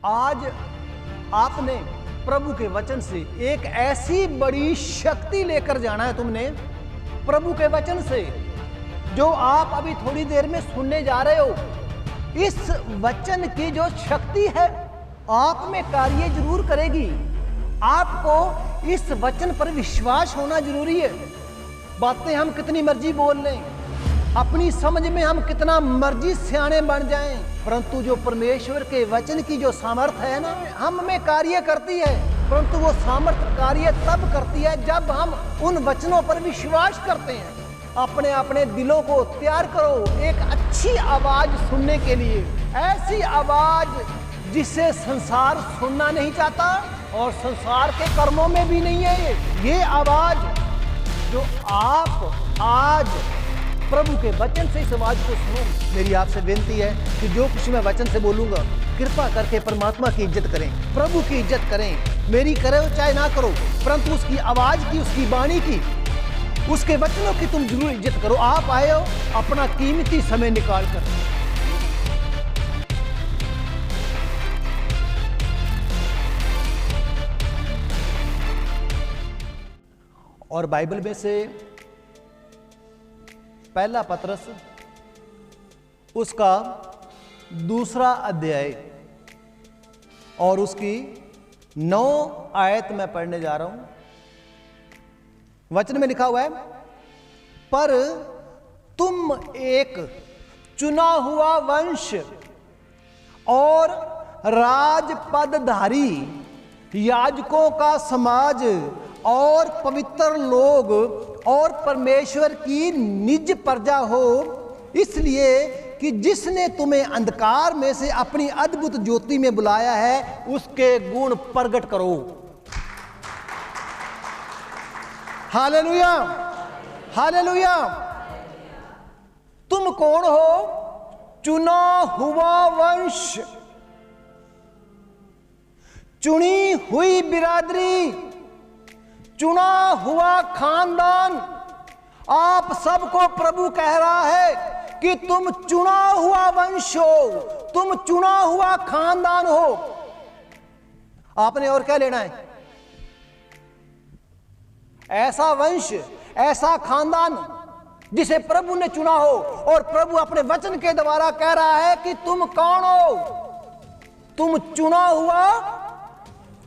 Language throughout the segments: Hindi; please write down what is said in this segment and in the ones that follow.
आज आपने प्रभु के वचन से एक ऐसी बड़ी शक्ति लेकर जाना है तुमने, प्रभु के वचन से, जो आप अभी थोड़ी देर में सुनने जा रहे हो। इस वचन की जो शक्ति है आप में कार्य जरूर करेगी। आपको इस वचन पर विश्वास होना जरूरी है। बातें हम कितनी मर्जी बोल लें, अपनी समझ में हम कितना मर्जी सियाने बन जाएं, परंतु जो परमेश्वर के वचन की जो सामर्थ्य है ना, हम में कार्य करती है। परंतु वो सामर्थ्य कार्य तब करती है जब हम उन वचनों पर विश्वास करते हैं। अपने अपने दिलों को तैयार करो एक अच्छी आवाज सुनने के लिए, ऐसी आवाज जिसे संसार सुनना नहीं चाहता और संसार के कर्मों में भी नहीं है। ये आवाज जो आप आज प्रभु के वचन से इस आवाज को सुनो। मेरी आपसे विनती है कि जो कुछ मैं वचन से बोलूंगा, कृपा करके परमात्मा की इज्जत करें, प्रभु की इज्जत करें। मेरी करो चाहे ना करो, परंतु उसकी आवाज की, उसकी वाणी की, उसके वचनों की तुम जरूर इज्जत करो। आप आए हो अपना कीमती समय निकाल कर। और बाइबल में से पहला पत्रस उसका 2 अध्याय और उसकी 9 आयत मैं पढ़ने जा रहा हूं। वचन में लिखा हुआ है, पर तुम एक चुना हुआ वंश और राजपदधारी याजकों का समाज और पवित्र लोग और परमेश्वर की निज प्रजा हो, इसलिए कि जिसने तुम्हें अंधकार में से अपनी अद्भुत ज्योति में बुलाया है उसके गुण प्रकट करो। Hallelujah, hallelujah. तुम कौन हो? चुना हुआ वंश, चुनी हुई बिरादरी, चुना हुआ खानदान। आप सबको प्रभु कह रहा है कि तुम चुना हुआ वंश हो, तुम चुना हुआ खानदान हो। आपने और क्या लेना है? ऐसा वंश, ऐसा खानदान जिसे प्रभु ने चुना हो। और प्रभु अपने वचन के द्वारा कह रहा है कि तुम कौन हो? तुम चुना हुआ,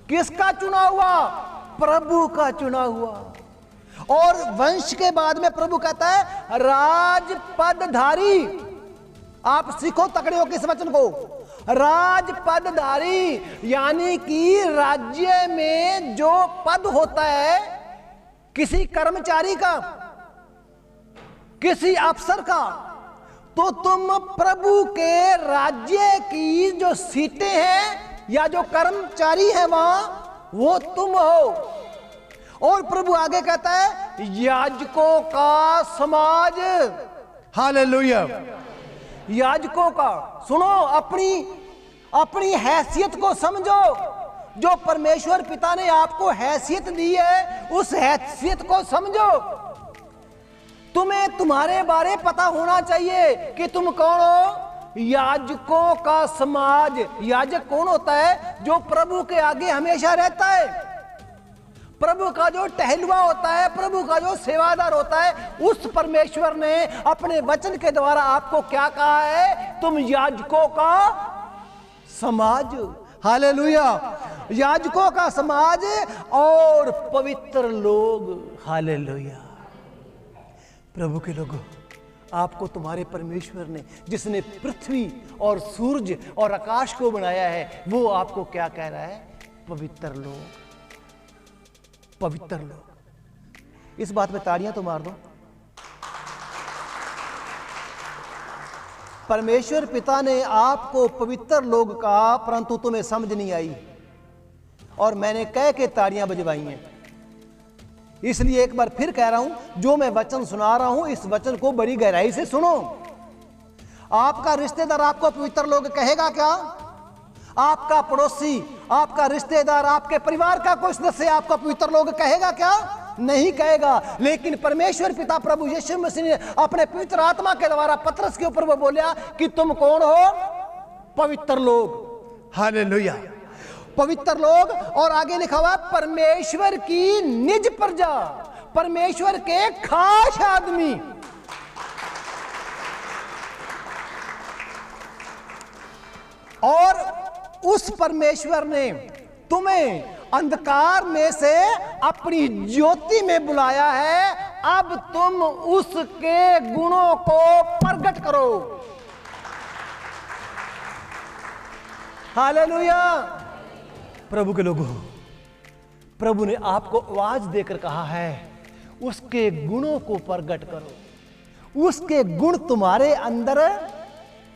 किसका चुना हुआ? प्रभु का चुना हुआ। और वंश के बाद में प्रभु कहता है राजपदधारी। आप सीखो तकड़े हो किस वचन को। राजपदधारी यानी कि राज्य में जो पद होता है किसी कर्मचारी का, किसी अफसर का, तो तुम प्रभु के राज्य की जो सीटें हैं या जो कर्मचारी है वहां, वो तुम हो। और प्रभु आगे कहता है याजकों का समाज। हालेलुया। याजकों का, सुनो, अपनी हैसियत को समझो। जो परमेश्वर पिता ने आपको हैसियत दी है उस हैसियत को समझो। तुम्हें तुम्हारे बारे पता होना चाहिए कि तुम कौन हो। याजकों का समाज। याजक कौन होता है? जो प्रभु के आगे हमेशा रहता है, प्रभु का जो टहलुआ होता है, प्रभु का जो सेवादार होता है। उस परमेश्वर ने अपने वचन के द्वारा आपको क्या कहा है? तुम याजकों का समाज। हालेलुया। याजकों का समाज और पवित्र लोग। हालेलुया। प्रभु के लोगों, आपको तुम्हारे परमेश्वर ने, जिसने पृथ्वी और सूरज और आकाश को बनाया है, वो आपको क्या कह रहा है? पवित्र लोग, पवित्र लोग। इस बात में तालियां तो मार दो। परमेश्वर पिता ने आपको पवित्र लोग कहा, परंतु तुम्हें समझ नहीं आई और मैंने कह के तालियां बजवाई हैं। इसलिए एक बार फिर कह रहा हूं, जो मैं वचन सुना रहा हूं इस वचन को बड़ी गहराई से सुनो। आपका रिश्तेदार आपको पवित्र लोग कहेगा क्या? आपका पड़ोसी, आपका रिश्तेदार, आपके परिवार का कोई सदस्य आपको पवित्र लोग कहेगा क्या? नहीं कहेगा। लेकिन परमेश्वर पिता प्रभु यीशु मसीह ने अपने पवित्र आत्मा के द्वारा पतरस के ऊपर वो बोला कि तुम कौन हो? पवित्र लोग। हालेलुया। पवित्र लोग, और आगे लिखा हुआ परमेश्वर की निज प्रजा, परमेश्वर के खास आदमी। और उस परमेश्वर ने तुम्हें अंधकार में से अपनी ज्योति में बुलाया है, अब तुम उसके गुणों को प्रकट करो। हालेलुया। प्रभु के लोगों, प्रभु ने आपको आवाज देकर कहा है उसके गुणों को प्रकट करो। उसके गुण तुम्हारे अंदर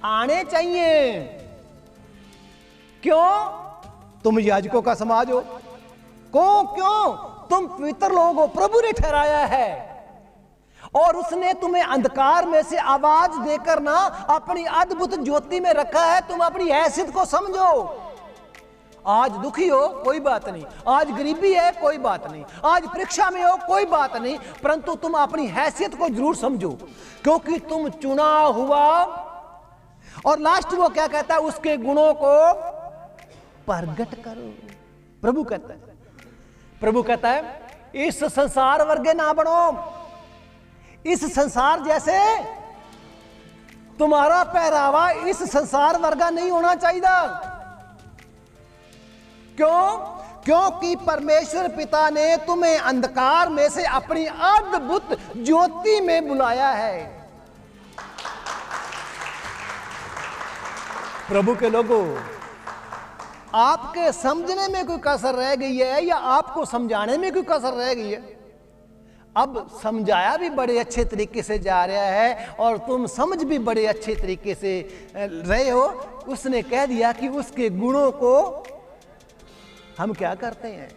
आने चाहिए। क्यों? तुम याजकों का समाज हो। क्यों? तुम पवित्र लोग हो, प्रभु ने ठहराया है। और उसने तुम्हें अंधकार में से आवाज देकर ना अपनी अद्भुत ज्योति में रखा है। तुम अपनी हैसियत को समझो। आज दुखी हो, कोई बात नहीं। आज गरीबी है, कोई बात नहीं। आज परीक्षा में हो, कोई बात नहीं। परंतु तुम अपनी हैसियत को जरूर समझो, क्योंकि तुम चुना हुआ। और लास्ट वो क्या कहता है? उसके गुणों को प्रकट करो। प्रभु कहता है इस संसार वर्गे ना बनो। इस संसार जैसे तुम्हारा पहरावा इस संसार वर्गा नहीं होना चाहिए। क्यों? क्योंकि परमेश्वर पिता ने तुम्हें अंधकार में से अपनी अद्भुत ज्योति में बुलाया है। प्रभु के लोगों, आपके समझने में कोई कसर रह गई है या आपको समझाने में कोई कसर रह गई है? अब समझाया भी बड़े अच्छे तरीके से जा रहा है और तुम समझ भी बड़े अच्छे तरीके से रहे हो। उसने कह दिया कि उसके गुणों को हम क्या करते हैं?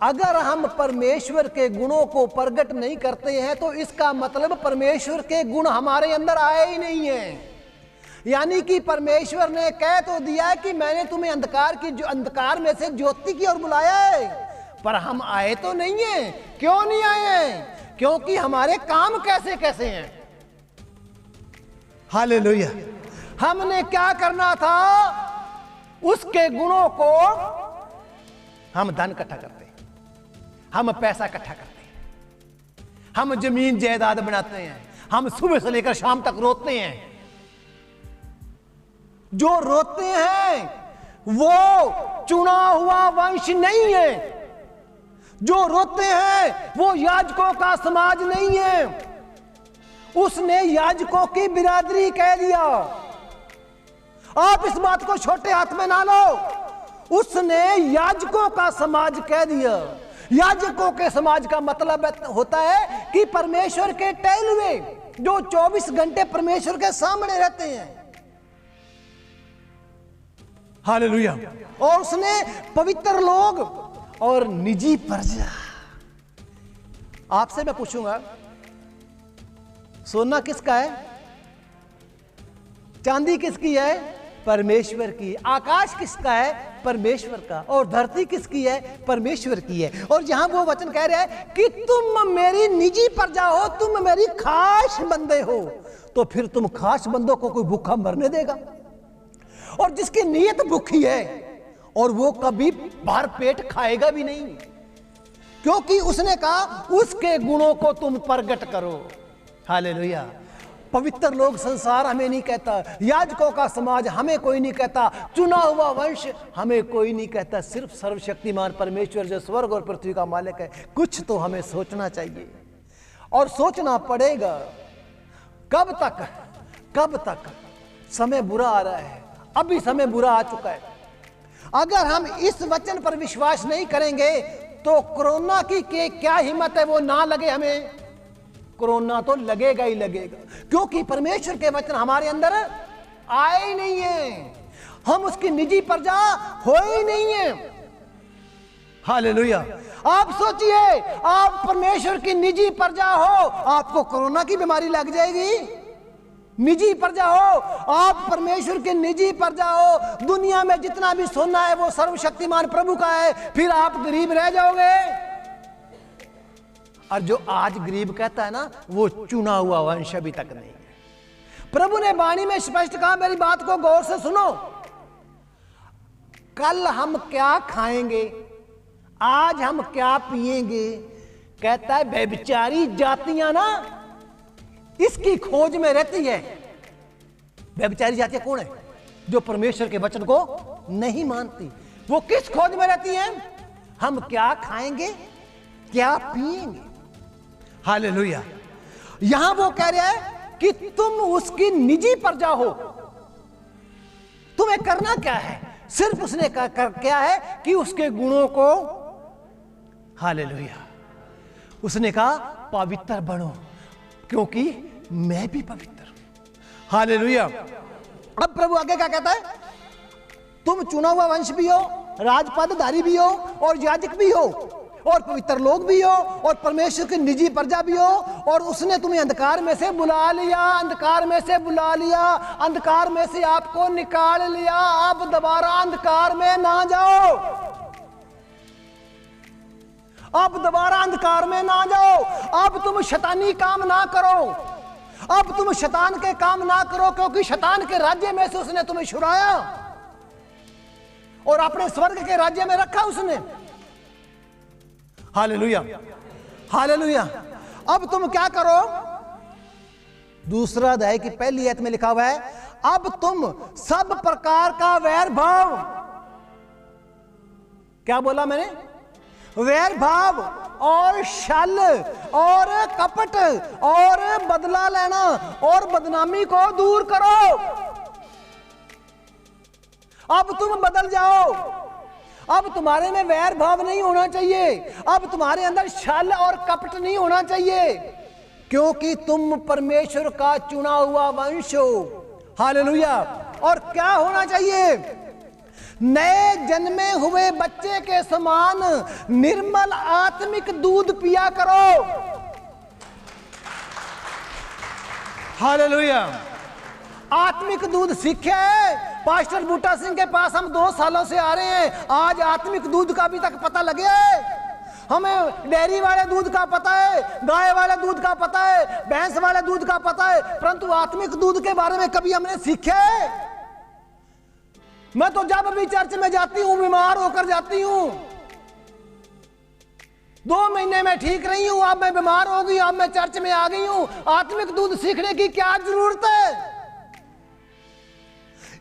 अगर हम परमेश्वर के गुणों को प्रकट नहीं करते हैं तो इसका मतलब परमेश्वर के गुण हमारे अंदर आए ही नहीं है। यानी कि परमेश्वर ने कह तो दिया है कि मैंने तुम्हें अंधकार में से ज्योति की ओर बुलाया है, पर हम आए तो नहीं है। क्यों नहीं आए हैं? क्योंकि हमारे काम कैसे कैसे हैं। हालेलुया। हमने क्या करना था? उसके गुणों को हम धन इकट्ठा करते हैं, हम पैसा इकट्ठा करते हैं, हम जमीन जायदाद बनाते हैं, हम सुबह से लेकर शाम तक रोते हैं। जो रोते हैं वो चुना हुआ वंश नहीं है। जो रोते हैं वो याजकों का समाज नहीं है। उसने याजकों की बिरादरी कह दिया। आप इस बात को छोटे हाथ में ना लो। उसने याजकों का समाज कह दिया। याजकों के समाज का मतलब होता है कि परमेश्वर के टहलुए जो 24 घंटे परमेश्वर के सामने रहते हैं। हालेलुया। और उसने पवित्र लोग और निजी प्रजा। आपसे मैं पूछूंगा, सोना किसका है? चांदी किसकी है? परमेश्वर की। आकाश किसका है? परमेश्वर का। और धरती किसकी है? परमेश्वर की है। और जहां वो वचन कह रहा है कि तुम मेरी निजी प्रजा हो, तुम मेरी खास बंदे हो, तो फिर तुम खास बंदों को कोई भूखा मरने देगा? और जिसकी नीयत भूखी है और वो कभी भर पेट खाएगा भी नहीं, क्योंकि उसने कहा उसके गुणों को तुम प्रकट करो। हालेलुया। पवित्र लोग संसार हमें नहीं कहता, याजकों का समाज हमें कोई नहीं कहता, चुना हुआ वंश हमें कोई नहीं कहता, सिर्फ सर्वशक्तिमान परमेश्वर जो स्वर्ग और पृथ्वी का मालिक है। कुछ तो हमें सोचना चाहिए और सोचना पड़ेगा। कब तक? समय बुरा आ रहा है, अभी समय बुरा आ चुका है। अगर हम इस वचन पर विश्वास नहीं करेंगे तो कोरोना की क्या हिम्मत है वो ना लगे हमें। कोरोना तो लगेगा ही लगेगा, क्योंकि परमेश्वर के वचन हमारे अंदर आए ही नहीं है। हम उसकी निजी प्रजा हो ही नहीं है। हालेलुया। आप सोचिए, आप परमेश्वर की निजी प्रजा हो, आपको कोरोना की बीमारी लग जाएगी। निजी प्रजा हो, आप परमेश्वर के निजी प्रजा हो, दुनिया में जितना भी सोना है वो सर्वशक्तिमान प्रभु का है, फिर आप गरीब रह जाओगे। और जो आज गरीब कहता है ना, वो चुना हुआ वंश अभी तक नहीं है। प्रभु ने वाणी में स्पष्ट कहा, मेरी बात को गौर से सुनो, कल हम क्या खाएंगे, आज हम क्या पिएंगे। कहता है व्यभिचारी जातियां ना इसकी खोज में रहती है। व्यभिचारी जातियां कौन है? जो परमेश्वर के वचन को नहीं मानती। वो किस खोज में रहती है? हम क्या खाएंगे, क्या पिएंगे। हालेलुया। यहां वो कह रहा है कि तुम उसकी निजी प्रजा हो। तुम्हें करना क्या है? सिर्फ उसने क्या है कि उसके गुणों को, हालेलुया, उसने कहा पवित्र बनो क्योंकि मैं भी पवित्र हूं। हालेलुया। अब प्रभु आगे क्या कहता है? तुम चुना हुआ वंश भी हो, राजपदधारी भी हो, और याजक भी हो, और पवित्र लोग भी हो, और परमेश्वर की निजी प्रजा भी हो। और उसने तुम्हें अंधकार में से बुला लिया, अंधकार में से बुला लिया, अंधकार में से आपको निकाल लिया। आप दोबारा अंधकार में ना जाओ, अब दोबारा अंधकार में ना जाओ। अब तुम शैतानी काम ना करो, अब तुम शैतान के काम ना करो, क्योंकि शैतान के राज्य में से उसने तुम्हें छुड़ाया और अपने स्वर्ग के राज्य में रखा उसने। Hallelujah, hallelujah. अब तुम क्या करो? दूसरा अध्याय की पहली आयत में लिखा हुआ है, अब तुम सब प्रकार का वैर भाव, क्या बोला मैंने? वैर भाव और छल और कपट और बदला लेना और बदनामी को दूर करो। अब तुम बदल जाओ। अब तुम्हारे में वैर भाव नहीं होना चाहिए, अब तुम्हारे अंदर छल और कपट नहीं होना चाहिए, क्योंकि तुम परमेश्वर का चुना हुआ वंश हो। हालेलुया। और क्या होना चाहिए? नए जन्मे हुए बच्चे के समान निर्मल आत्मिक दूध पिया करो। हालेलुया। आत्मिक दूध सीखे। पास्टर बूटा सिंह के पास हम 2 सालों से आ रहे हैं, आज आत्मिक दूध का अभी तक पता लगे। हमें डेयरी वाले दूध का पता है, गाय वाले दूध का पता है, भैंस वाले दूध का पता है, परंतु आत्मिक दूध के बारे में कभी हमने सीखे? मैं तो जब भी चर्च में जाती हूं बीमार होकर जाती हूं। 2 महीने में ठीक रही हूं, अब मैं बीमार हो गई, अब मैं चर्च में आ गई हूं। आत्मिक दूध सीखने की क्या जरूरत है?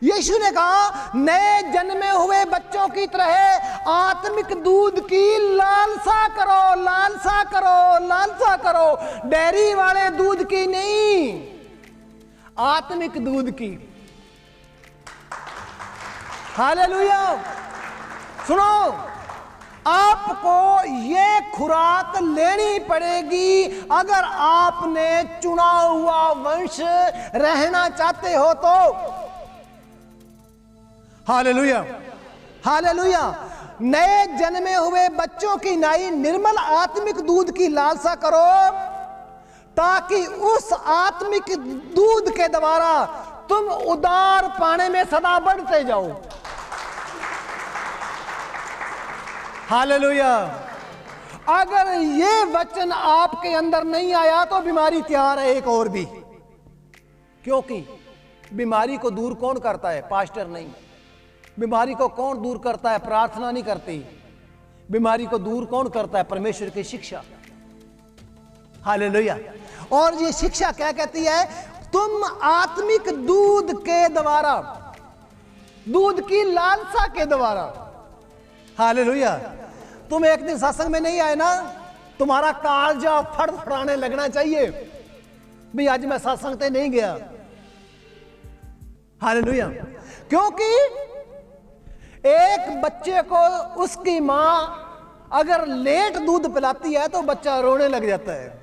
यीशु ने कहा नए जन्मे हुए बच्चों की तरह आत्मिक दूध की लालसा करो, लालसा करो, लालसा करो। डेयरी वाले दूध की नहीं, आत्मिक दूध की। हालेलुया। सुनो, आपको ये खुराक लेनी पड़ेगी अगर आपने चुना हुआ वंश रहना चाहते हो तो। Hallelujah, hallelujah. नए जन्मे हुए बच्चों की नाई निर्मल आत्मिक दूध की लालसा करो, ताकि उस आत्मिक दूध के द्वारा तुम उदार पाने में सदा बढ़ते जाओ। हालेलुया। अगर ये वचन आपके अंदर नहीं आया तो बीमारी तैयार है एक और भी, क्योंकि बीमारी को दूर कौन करता है? पास्टर नहीं। बीमारी को कौन दूर करता है? प्रार्थना नहीं करती। बीमारी को दूर कौन करता है? परमेश्वर की शिक्षा। हालेलुया। और ये शिक्षा क्या कहती है? तुम आत्मिक दूध के द्वारा, दूध की लालसा के द्वारा। हालेलुया। तुम एक दिन सत्संग में नहीं आए ना, तुम्हारा कालजा फड़फड़ाने लगना चाहिए, भी आज मैं सत्संग से नहीं गया। हालेलुया। क्योंकि एक बच्चे को उसकी मां अगर लेट दूध पिलाती है तो बच्चा रोने लग जाता है।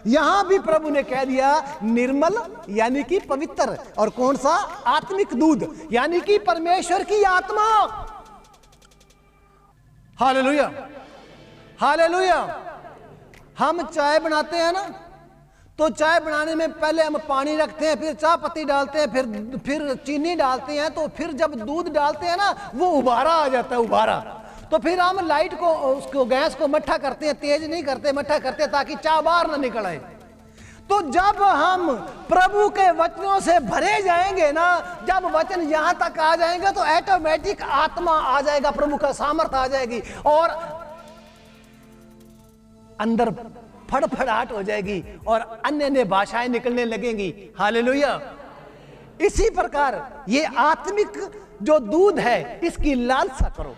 यहां भी प्रभु ने कह दिया निर्मल यानी कि पवित्र, और कौन सा? आत्मिक दूध यानी कि परमेश्वर की आत्मा। Hallelujah, hallelujah. हम चाय बनाते हैं ना, तो चाय बनाने में पहले हम पानी रखते हैं, फिर चाय पत्ती डालते हैं, फिर चीनी डालते हैं, तो फिर जब दूध डालते हैं ना वो उबारा आ जाता है, उबारा। तो फिर हम लाइट को, उसको गैस को मट्ठा करते हैं, तेज नहीं करते, मट्ठा करते हैं ताकि चाय बाहर ना निकल आए। तो जब हम प्रभु के वचनों से भरे जाएंगे ना, जब वचन यहां तक आ जाएंगे तो ऑटोमेटिक आत्मा आ जाएगा, प्रभु का सामर्थ आ जाएगी और अंदर फड़फड़ाहट हो जाएगी और अन्य अन्य भाषाएं निकलने लगेंगी। हालेलुया। इसी प्रकार ये आत्मिक जो दूध है, इसकी लालसा करो।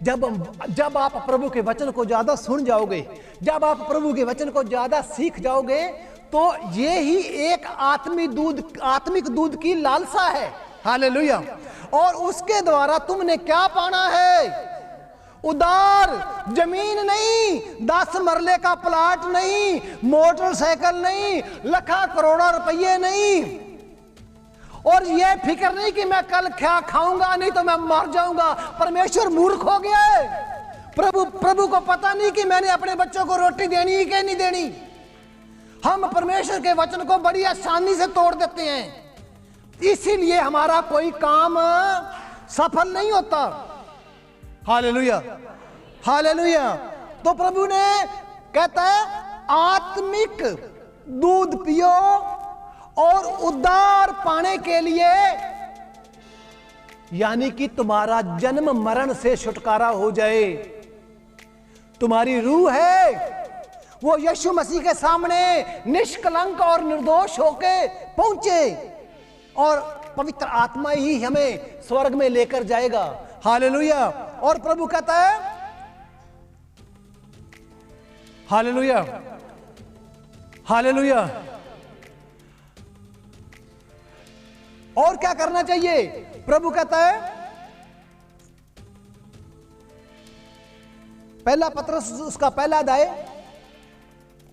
जब आप प्रभु के वचन को ज्यादा सुन जाओगे, जब आप प्रभु के वचन को ज्यादा सीख जाओगे, तो ये ही एक आत्मिक दूध की लालसा है। हालेलुया। और उसके द्वारा तुमने क्या पाना है? उदार जमीन नहीं, 10 मरले का प्लाट नहीं, मोटरसाइकिल नहीं, लाखों करोड़ों रुपये नहीं, और ये फिक्र नहीं कि मैं कल क्या खाऊंगा, नहीं तो मैं मर जाऊंगा। परमेश्वर मूर्ख हो गया है। प्रभु को पता नहीं कि मैंने अपने बच्चों को रोटी देनी है कि नहीं देनी। हम परमेश्वर के वचन को बड़ी आसानी से तोड़ देते हैं, इसीलिए हमारा कोई काम सफल नहीं होता। Hallelujah, hallelujah. तो प्रभु ने कहता है आत्मिक दूध पियो और उद्धार पाने के लिए, यानी कि तुम्हारा जन्म मरण से छुटकारा हो जाए। तुम्हारी रूह है वो यीशु मसीह के सामने निष्कलंक और निर्दोष होके पहुंचे, और पवित्र आत्मा ही हमें स्वर्ग में लेकर जाएगा। हालेलुया। और प्रभु कहता है, हालेलुया, हालेलुया। और क्या करना चाहिए? प्रभु कहता है, पहला पत्रस उसका पहला अध्याय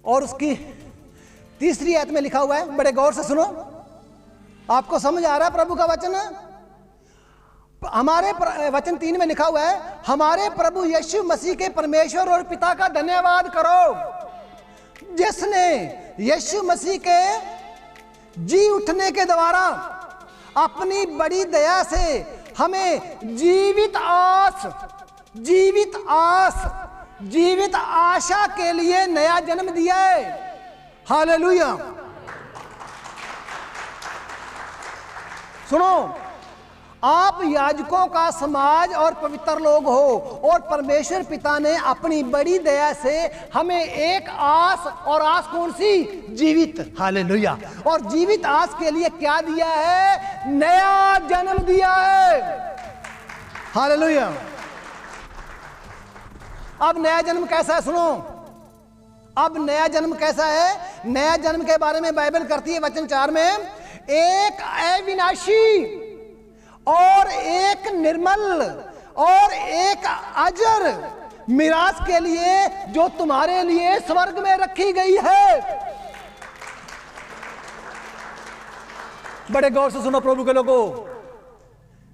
और उसकी 3री आयत में लिखा हुआ है, बड़े गौर से सुनो। आपको समझ आ रहा है प्रभु का वचन? हमारे वचन 3 में लिखा हुआ है, हमारे प्रभु यीशु मसीह के परमेश्वर और पिता का धन्यवाद करो, जिसने यीशु मसीह के जी उठने के द्वारा अपनी बड़ी दया से हमें जीवित आशा के लिए नया जन्म दिया है। हालेलुया। सुनो, आप याजकों का समाज और पवित्र लोग हो, और परमेश्वर पिता ने अपनी बड़ी दया से हमें एक आस, और आस कौन सी? जीवित। हालेलुया। और जीवित आस के लिए क्या दिया है? नया जन्म दिया है। हालेलुया। अब नया जन्म कैसा है? सुनो, अब नया जन्म कैसा है? नया जन्म के बारे में बाइबल करती है वचन 4 में, एक अविनाशी और एक निर्मल और एक अजर मिरास के लिए जो तुम्हारे लिए स्वर्ग में रखी गई है। बड़े गौर से सुनो प्रभु के लोगों,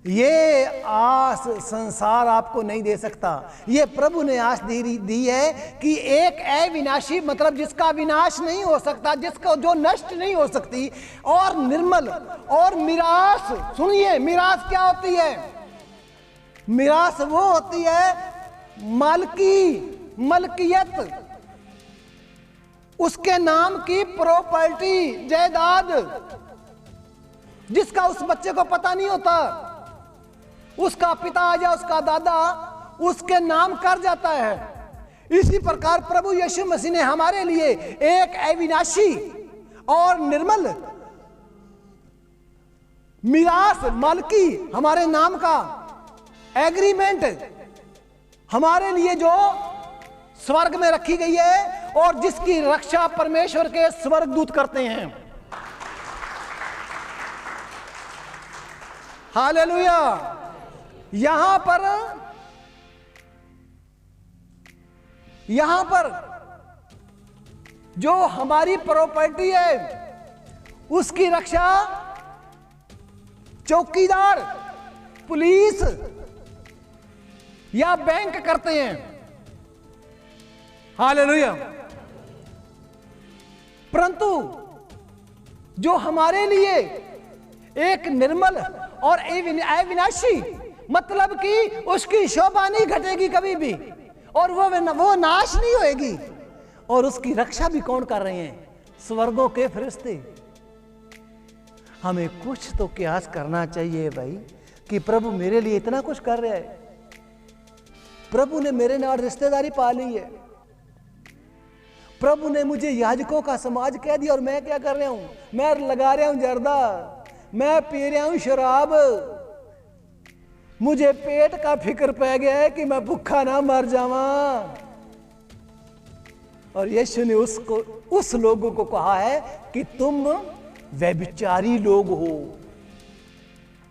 ये आस संसार आपको नहीं दे सकता। ये प्रभु ने आस दी है कि एक अविनाशी, मतलब जिसका विनाश नहीं हो सकता, जिसको जो नष्ट नहीं हो सकती, और निर्मल और मिरास। सुनिए, मिरास क्या होती है? मिरास वो होती है मलकियत, उसके नाम की प्रॉपर्टी, जायदाद, जिसका उस बच्चे को पता नहीं होता। उसका पिता या उसका दादा उसके नाम कर जाता है। इसी प्रकार प्रभु यीशु मसीह ने हमारे लिए एक अविनाशी और निर्मल मिरास, मालकी, हमारे नाम का एग्रीमेंट हमारे लिए जो स्वर्ग में रखी गई है, और जिसकी रक्षा परमेश्वर के स्वर्गदूत करते हैं। हालेलुया। यहां पर जो हमारी प्रॉपर्टी है, उसकी रक्षा चौकीदार, पुलिस या बैंक करते हैं। हालेलुया। परंतु जो हमारे लिए एक निर्मल और अविनाशी, मतलब कि उसकी शोभा नहीं घटेगी कभी भी, और वो नाश नहीं होएगी, और उसकी रक्षा भी कौन कर रहे हैं? स्वर्गों के फरिश्ते। हमें कुछ तो क्यास करना चाहिए भाई कि प्रभु मेरे लिए इतना कुछ कर रहा है, प्रभु ने मेरे नाल रिश्तेदारी पा ली है, प्रभु ने मुझे याजकों का समाज कह दिया और मैं क्या कर रहा हूं? मैं लगा रहा हूं जर्दा, मैं पी रहा हूं शराब, मुझे पेट का फिक्र पै गया है कि मैं भूखा ना मर जावा। और यीशु ने उस लोगों को कहा है कि तुम व्यभिचारी लोग हो,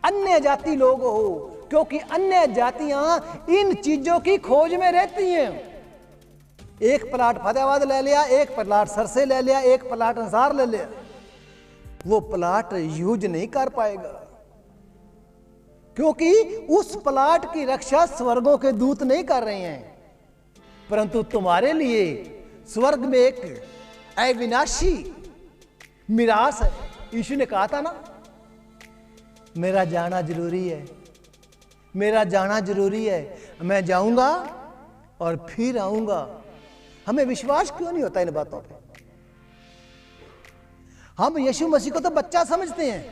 अन्य जाति लोग हो, क्योंकि अन्य जातियां इन चीजों की खोज में रहती हैं। एक प्लाट फतेहाबाद ले लिया, एक प्लाट सरसे ले लिया, एक प्लाट अंसार ले लिया, वो प्लाट यूज नहीं कर पाएगा, क्योंकि उस प्लाट की रक्षा स्वर्गों के दूत नहीं कर रहे हैं। परंतु तुम्हारे लिए स्वर्ग में एक अविनाशी मिरास है। यीशु ने कहा था ना, मेरा जाना जरूरी है, मेरा जाना जरूरी है, मैं जाऊंगा और फिर आऊंगा। हमें विश्वास क्यों नहीं होता इन बातों पे? हम यीशु मसीह को तो बच्चा समझते हैं,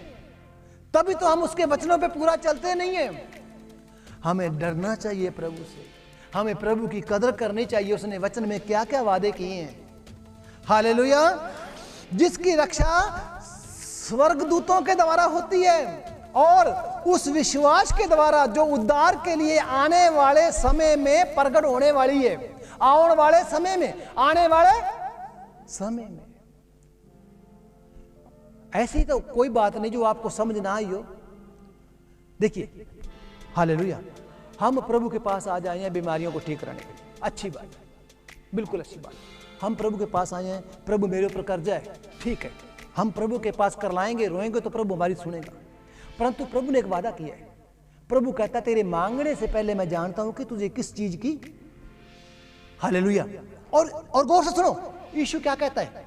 तभी तो हम उसके वचनों पे पूरा चलते नहीं हैं। हमें डरना चाहिए प्रभु से, हमें प्रभु की कदर करनी चाहिए। उसने वचन में क्या क्या वादे किए हैं। हालेलुया। जिसकी रक्षा स्वर्गदूतों के द्वारा होती है और उस विश्वास के द्वारा जो उद्धार के लिए आने वाले समय में प्रकट होने वाली है, आने वाले समय में, आने वाले समय में। ऐसी तो कोई बात नहीं जो आपको समझ ना आई हो। देखिए, हालेलुया, हम प्रभु के पास आ जाए हैं बीमारियों को ठीक कराने के लिए, अच्छी बात है, बिल्कुल अच्छी बात। हम प्रभु के पास आए हैं, प्रभु मेरे ऊपर कर्जा है, ठीक है, हम प्रभु के पास कर लाएंगे, रोएंगे तो प्रभु हमारी सुनेगा। परंतु प्रभु ने एक वादा किया है। प्रभु कहता तेरे मांगने से पहले मैं जानता हूं कि तुझे किस चीज की। हालेलुया। और गौर से सुनो, यीशु क्या कहता है?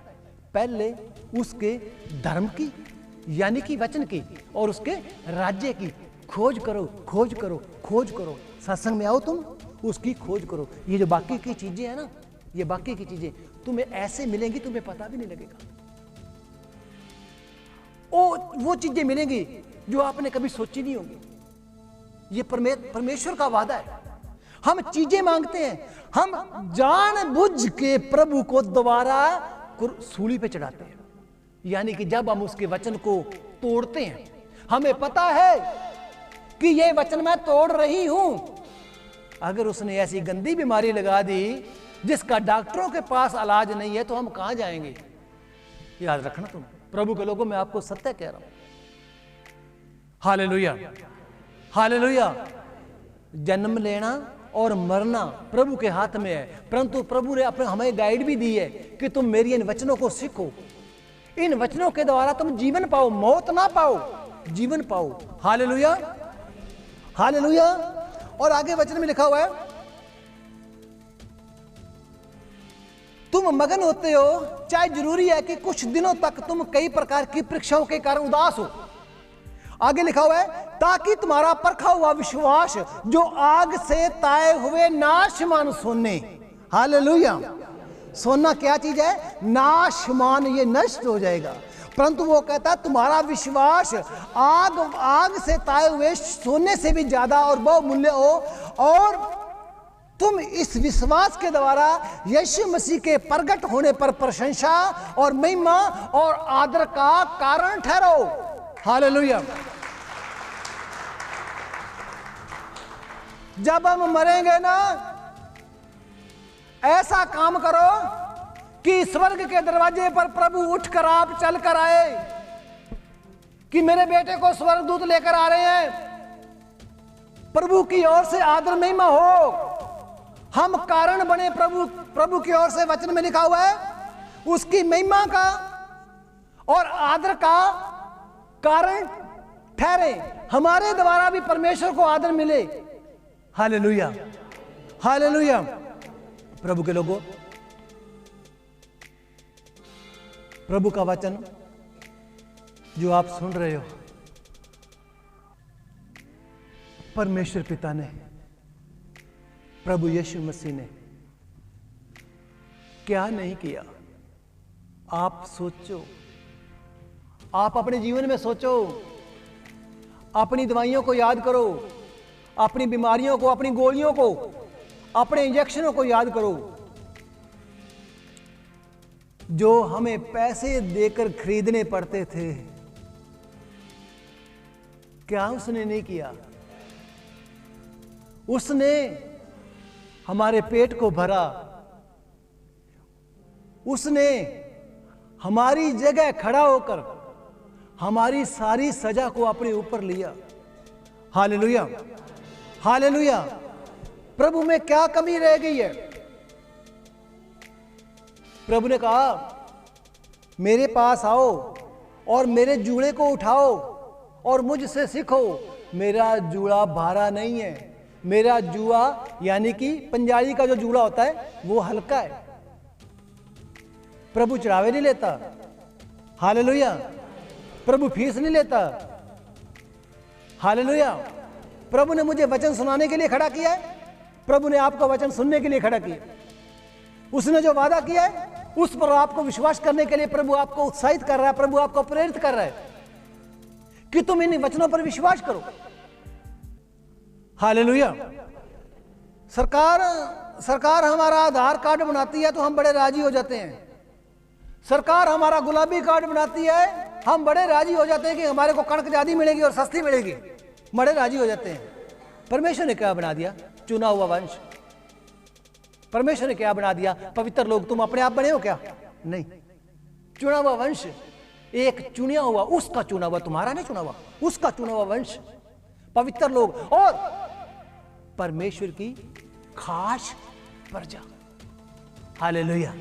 पहले उसके धर्म की, यानी कि वचन की, और उसके राज्य की खोज करो, खोज करो, खोज करो। सत्संग में आओ तुम, उसकी खोज करो। ये जो बाकी की चीजें हैं ना, ये बाकी की चीजें तुम्हें ऐसे मिलेंगी, तुम्हें पता भी नहीं लगेगा। वो चीजें मिलेंगी जो आपने कभी सोची नहीं होंगी। ये परमेश्वर का वादा है। हम चीजें मांगते हैं, हम जानबूझ के प्रभु को दोबारा सूली पे चढ़ाते हैं। यानी कि जब हम उसके वचन को तोड़ते हैं, हमें पता है कि ये वचन मैं तोड़ रही हूं। अगर उसने ऐसी गंदी बीमारी लगा दी जिसका डॉक्टरों के पास इलाज नहीं है, तो हम कहां जाएंगे? याद रखना तुम प्रभु के लोगों, मैं आपको सत्य कह रहा हूं। Hallelujah, hallelujah. जन्म लेना और मरना प्रभु के हाथ में है, परंतु प्रभु ने अपने हमें गाइड भी दी है कि तुम मेरी इन वचनों को सीखो। इन वचनों के द्वारा तुम जीवन पाओ, मौत ना पाओ, जीवन पाओ। Hallelujah, hallelujah. और आगे वचन में लिखा हुआ है, तुम मगन होते हो, चाहे जरूरी है कि कुछ दिनों तक तुम कई प्रकार की परीक्षाओं के कारण उदास हो। आगे लिखा हुआ है, ताकि तुम्हारा परखा हुआ विश्वास जो आग से ताए हुए नाशमान सोने। हालेलुया। सोना क्या चीज है? नाशमान, ये नष्ट हो जाएगा। परंतु वो कहता है तुम्हारा विश्वास आग से ताए हुए सोने से भी ज्यादा और बहुमूल्य हो, और तुम इस विश्वास के द्वारा यीशु मसीह के प्रकट होने पर प्रशंसा और महिमा और आदर का कारण ठहरो। हालेलुया। जब हम मरेंगे ना, ऐसा काम करो कि स्वर्ग के दरवाजे पर प्रभु उठकर आप चलकर आए कि मेरे बेटे को स्वर्गदूत लेकर आ रहे हैं, प्रभु की ओर से आदर महिमा हो, हम कारण बने। प्रभु की ओर से वचन में लिखा हुआ है, उसकी महिमा का और आदर का कारण ठहरे, हमारे द्वारा भी परमेश्वर को आदर मिले। Hallelujah, hallelujah. प्रभु के लोगों, प्रभु का वचन जो आप सुन रहे हो, परमेश्वर पिता ने, प्रभु यीशु मसीह ने क्या नहीं किया। आप सोचो, आप अपने जीवन में सोचो, अपनी दवाइयों को याद करो, अपनी बीमारियों को, अपनी गोलियों को, अपने इंजेक्शनों को याद करो, जो हमें पैसे देकर खरीदने पड़ते थे। क्या उसने नहीं किया? उसने हमारे पेट को भरा, उसने हमारी जगह खड़ा होकर हमारी सारी सजा को अपने ऊपर लिया। Hallelujah, hallelujah. प्रभु में क्या कमी रह गई है? प्रभु ने कहा, मेरे पास आओ और मेरे जूड़े को उठाओ और मुझसे सीखो, मेरा जूड़ा भारा नहीं है। मेरा जूआ यानी कि पंजाबी का जो जूड़ा होता है वो हल्का है। प्रभु चढ़ावे नहीं लेता। हालेलुया। प्रभु फीस नहीं लेता। हालेलुया। प्रभु ने मुझे वचन सुनाने के लिए खड़ा किया है। प्रभु ने आपका वचन सुनने के लिए खड़ा किया। उसने जो वादा किया है उस पर आपको विश्वास करने के लिए प्रभु आपको उत्साहित कर रहा है। प्रभु आपको प्रेरित कर रहा है कि तुम इन वचनों पर विश्वास करो। हालेलुया। सरकार हमारा आधार कार्ड बनाती है तो हम बड़े राजी हो जाते हैं। सरकार हमारा गुलाबी कार्ड बनाती है, हम बड़े राजी हो जाते हैं कि हमारे को कणक ज्यादा मिलेगी और सस्ती मिलेगी, बड़े राजी हो जाते हैं। परमेश्वर ने क्या बना दिया? चुना हुआ वंश। परमेश्वर ने क्या बना दिया? पवित्र लोग। तुम अपने आप बने हो क्या? नहीं, चुना हुआ वंश। एक चुनिया हुआ, उसका चुना हुआ, तुम्हारा नहीं चुना हुआ, उसका चुना हुआ वंश, पवित्र लोग और परमेश्वर की खास प्रजा। हालेलुया।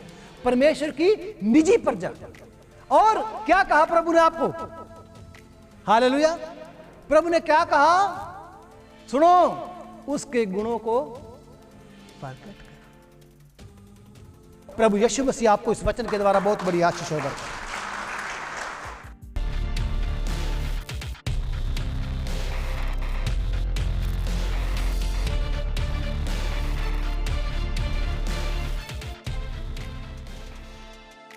परमेश्वर की निजी प्रजा। और क्या कहा प्रभु ने आपको? हालेलुया। प्रभु ने क्या कहा? सुनो, उसके गुणों को प्रकट कर। प्रभु यीशु मसीह आपको इस वचन के द्वारा बहुत बड़ी आशीष होगा।